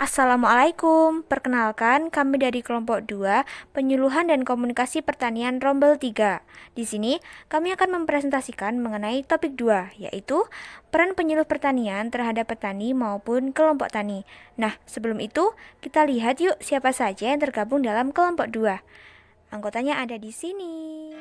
Assalamualaikum, perkenalkan kami dari kelompok 2 Penyuluhan dan Komunikasi Pertanian Rombel 3. Di sini kami akan mempresentasikan mengenai topik 2, yaitu peran penyuluh pertanian terhadap petani maupun kelompok tani. Nah, sebelum itu kita lihat yuk siapa saja yang tergabung dalam kelompok 2. Anggotanya ada di sini.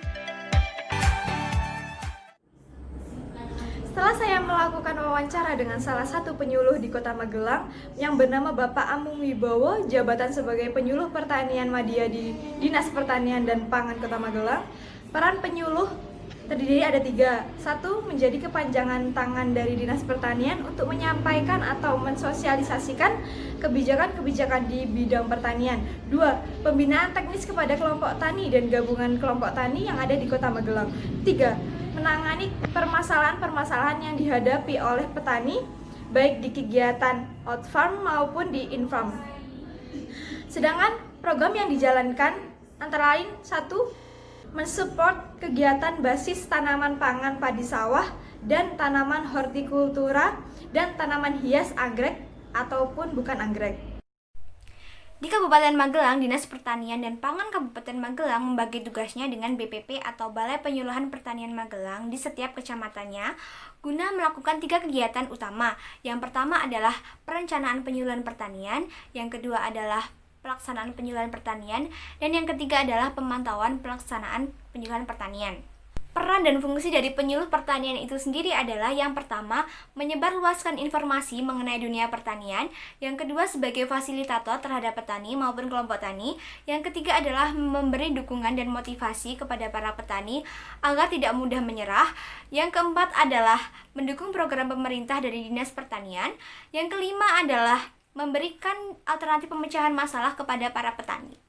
Setelah saya melakukan wawancara dengan salah satu penyuluh di Kota Magelang yang bernama Bapak Amung Wibowo, jabatan sebagai penyuluh pertanian Madya di Dinas Pertanian dan Pangan Kota Magelang, peran penyuluh terdiri ada 3. 1. Menjadi kepanjangan tangan dari Dinas Pertanian untuk menyampaikan atau mensosialisasikan kebijakan-kebijakan di bidang pertanian. 2. Pembinaan teknis kepada kelompok tani dan gabungan kelompok tani yang ada di Kota Magelang. 3. Menangani permasalahan-permasalahan yang dihadapi oleh petani baik di kegiatan out-farm maupun di in-farm. Sedangkan program yang dijalankan antara lain 1. Mensupport kegiatan basis tanaman pangan padi sawah dan tanaman hortikultura dan tanaman hias anggrek ataupun bukan anggrek. Di Kabupaten Magelang, Dinas Pertanian dan Pangan Kabupaten Magelang membagi tugasnya dengan BPP atau Balai Penyuluhan Pertanian Magelang di setiap kecamatannya guna melakukan 3 kegiatan utama. Yang pertama adalah perencanaan penyuluhan pertanian, yang kedua adalah pelaksanaan penyuluhan pertanian, dan yang ketiga adalah pemantauan pelaksanaan penyuluhan pertanian. Peran dan fungsi dari penyuluh pertanian itu sendiri adalah yang pertama, menyebarluaskan informasi mengenai dunia pertanian, yang kedua sebagai fasilitator terhadap petani maupun kelompok tani, yang ketiga adalah memberi dukungan dan motivasi kepada para petani agar tidak mudah menyerah, yang keempat adalah mendukung program pemerintah dari Dinas Pertanian, yang kelima adalah memberikan alternatif pemecahan masalah kepada para petani.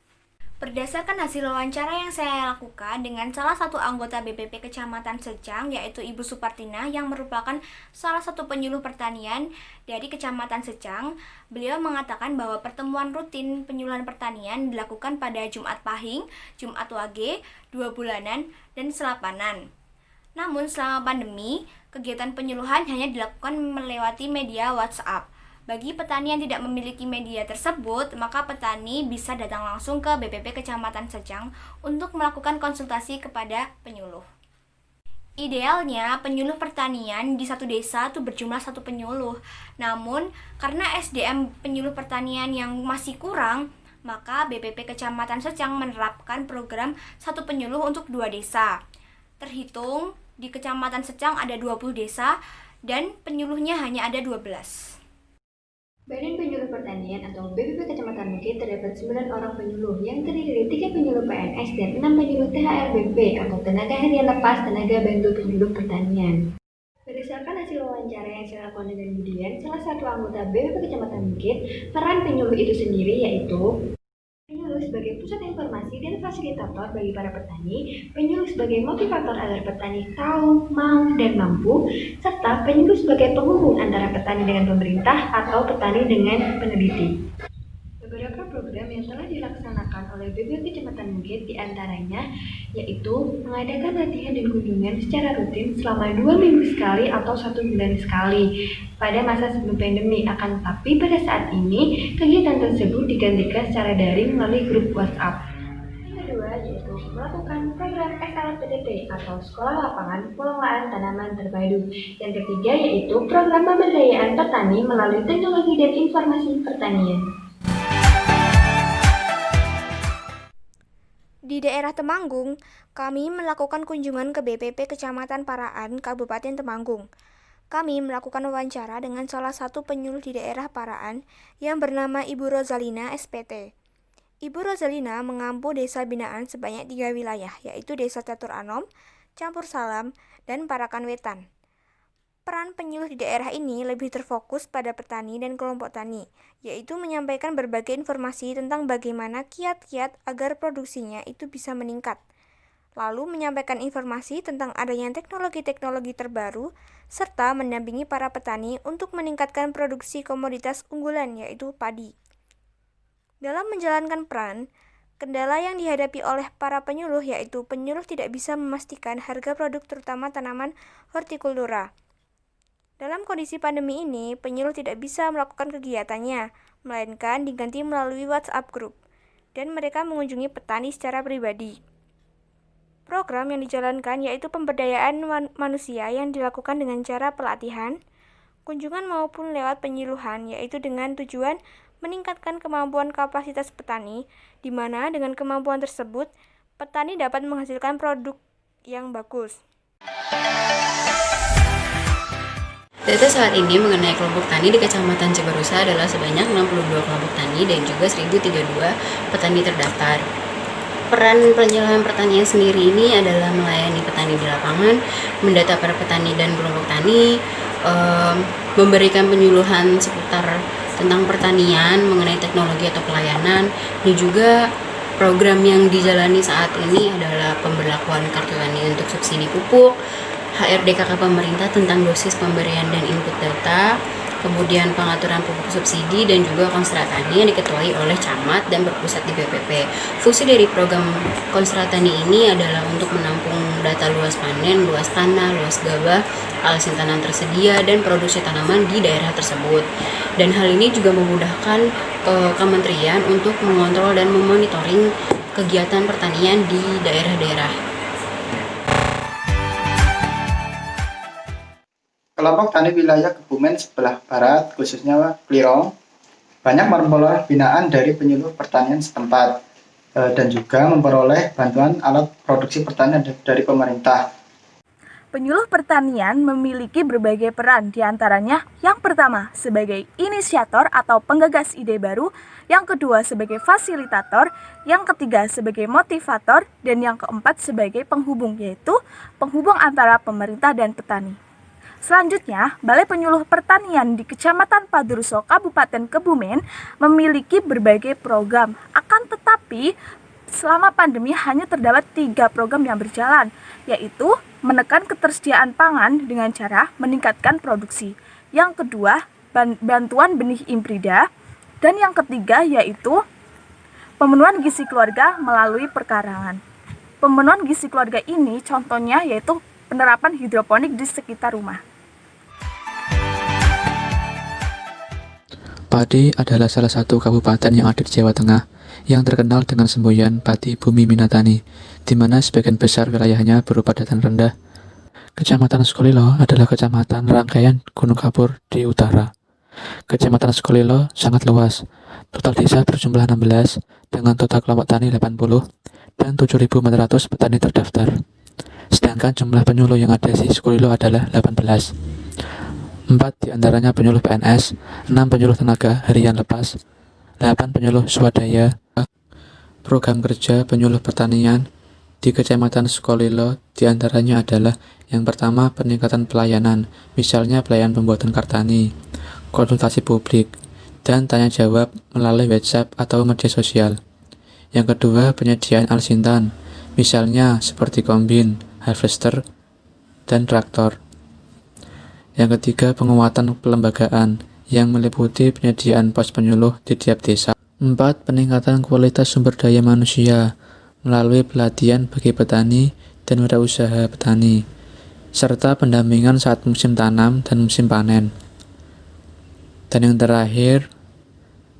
Berdasarkan hasil wawancara yang saya lakukan dengan salah satu anggota BPP Kecamatan Secang, yaitu Ibu Supartina yang merupakan salah satu penyuluh pertanian dari Kecamatan Secang, beliau mengatakan bahwa pertemuan rutin penyuluhan pertanian dilakukan pada Jumat Pahing, Jumat Wage, 2 bulanan, dan Selapanan. Namun selama pandemi, kegiatan penyuluhan hanya dilakukan melewati media WhatsApp. Bagi petani yang tidak memiliki media tersebut, maka petani bisa datang langsung ke BPP Kecamatan Secang untuk melakukan konsultasi kepada penyuluh. Idealnya, penyuluh pertanian di satu desa itu berjumlah 1 penyuluh. Namun, karena SDM penyuluh pertanian yang masih kurang, maka BPP Kecamatan Secang menerapkan program 1 penyuluh untuk 2 desa. Terhitung, di Kecamatan Secang ada 20 desa dan penyuluhnya hanya ada 12. Badan Penyuluh Pertanian atau BPP Kecamatan Bukit terdapat 9 orang penyuluh yang terdiri dari 3 penyuluh PNS dan 6 penyuluh THRBP atau tenaga harian lepas tenaga bantu penyuluh pertanian. Berdasarkan hasil wawancara yang saya lakukan dengan Budian, salah satu anggota BPP Kecamatan Bukit, peran penyuluh itu sendiri yaitu penyuluh sebagai pusat informasi dan fasilitator bagi para petani, penyuluh sebagai motivator agar petani tahu, mau, dan mampu, serta penyuluh sebagai penghubung antara petani dengan pemerintah atau petani dengan peneliti. Beberapa program yang telah dilaksanakan oleh BPP Kecamatan Bukit diantaranya yaitu mengadakan latihan dan kunjungan secara rutin selama 2 minggu sekali atau 1 bulan sekali pada masa sebelum pandemi. Akan tetapi pada saat ini kegiatan tersebut digantikan secara daring melalui grup WhatsApp. Yang kedua yaitu melakukan program SLPTT atau Sekolah Lapangan Pengelolaan Tanaman Terpadu. Yang ketiga yaitu program pemberdayaan petani melalui teknologi dan informasi pertanian. Di daerah Temanggung, kami melakukan kunjungan ke BPP Kecamatan Paraan, Kabupaten Temanggung. Kami melakukan wawancara dengan salah satu penyuluh di daerah Paraan yang bernama Ibu Rozalina SPT. Ibu Rozalina mengampu desa binaan sebanyak 3 wilayah, yaitu Desa Catur Anom, Campur Salam, dan Parakan Wetan. Peran penyuluh di daerah ini lebih terfokus pada petani dan kelompok tani, yaitu menyampaikan berbagai informasi tentang bagaimana kiat-kiat agar produksinya itu bisa meningkat. Lalu menyampaikan informasi tentang adanya teknologi-teknologi terbaru, serta mendampingi para petani untuk meningkatkan produksi komoditas unggulan, yaitu padi. Dalam menjalankan peran, kendala yang dihadapi oleh para penyuluh yaitu penyuluh tidak bisa memastikan harga produk terutama tanaman hortikultura. Dalam kondisi pandemi ini, penyuluh tidak bisa melakukan kegiatannya. melainkan diganti melalui WhatsApp Group, dan mereka mengunjungi petani secara pribadi. Program yang dijalankan yaitu pemberdayaan manusia yang dilakukan dengan cara pelatihan, kunjungan maupun lewat penyuluhan, yaitu dengan tujuan meningkatkan kemampuan kapasitas petani, di mana dengan kemampuan tersebut, petani dapat menghasilkan produk yang bagus. Data saat ini mengenai kelompok tani di Kecamatan Cibarusah adalah sebanyak 62 kelompok tani dan juga 1032 petani terdaftar. Peran penyuluhan pertanian sendiri ini adalah melayani petani di lapangan, mendata para petani dan kelompok tani, memberikan penyuluhan seputar tentang pertanian mengenai teknologi atau pelayanan, dan juga program yang dijalani saat ini adalah pemberlakuan kartu tani untuk subsidi pupuk, HRDKK pemerintah tentang dosis pemberian dan input data, kemudian pengaturan pupuk subsidi, dan juga konstra tani yang diketuai oleh camat dan berpusat di BPP. Fungsi dari program konstra tani ini adalah untuk menampung data luas panen, luas tanah, luas gabah, alasan tanam tersedia, dan produksi tanaman di daerah tersebut. Dan hal ini juga memudahkan kementerian untuk mengontrol dan memonitoring kegiatan pertanian di daerah-daerah. Kelompok tani wilayah Kebumen sebelah barat, khususnya Klirong, banyak memperoleh binaan dari penyuluh pertanian setempat dan juga memperoleh bantuan alat produksi pertanian dari pemerintah. Penyuluh pertanian memiliki berbagai peran, diantaranya yang pertama sebagai inisiator atau penggagas ide baru, yang kedua sebagai fasilitator, yang ketiga sebagai motivator, dan yang keempat sebagai penghubung, yaitu penghubung antara pemerintah dan petani. Selanjutnya, Balai Penyuluh Pertanian di Kecamatan Padurso, Kabupaten Kebumen memiliki berbagai program. Akan tetapi, selama pandemi hanya terdapat 3 program yang berjalan, yaitu menekan ketersediaan pangan dengan cara meningkatkan produksi. Yang kedua, bantuan benih hibrida. Dan yang ketiga yaitu pemenuhan gizi keluarga melalui perkarangan. Pemenuhan gizi keluarga ini contohnya yaitu penerapan hidroponik di sekitar rumah. Pati adalah salah satu kabupaten yang ada di Jawa Tengah yang terkenal dengan semboyan Pati Bumi Minatani, di mana sebagian besar wilayahnya berupa dataran rendah. Kecamatan Sukolilo adalah kecamatan rangkaian Gunung Kapur di utara. Kecamatan Sukolilo sangat luas, total desa berjumlah 16 dengan total kelompok tani 80 dan 7.400 petani terdaftar. Sedangkan jumlah penyuluh yang ada di Sukolilo adalah 18. 4 diantaranya penyuluh PNS, 6 penyuluh tenaga harian lepas, 8 penyuluh swadaya. Program kerja penyuluh pertanian di Kecamatan Sukolilo diantaranya adalah yang pertama peningkatan pelayanan, misalnya pelayanan pembuatan kartani, konsultasi publik, dan tanya jawab melalui WhatsApp atau media sosial. Yang kedua penyediaan alsintan, misalnya seperti kombin, harvester, dan traktor. Yang ketiga, penguatan pelembagaan yang meliputi penyediaan pos penyuluh di tiap desa. 4. Peningkatan kualitas sumber daya manusia melalui pelatihan bagi petani dan wirausaha petani, serta pendampingan saat musim tanam dan musim panen. Dan yang terakhir,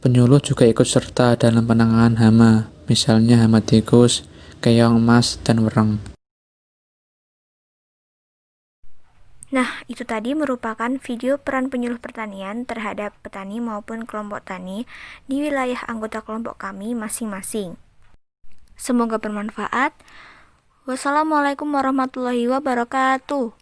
penyuluh juga ikut serta dalam penanganan hama, misalnya hama tikus, keong emas, dan wereng. Nah, itu tadi merupakan video peran penyuluh pertanian terhadap petani maupun kelompok tani di wilayah anggota kelompok kami masing-masing. Semoga bermanfaat. Wassalamualaikum warahmatullahi wabarakatuh.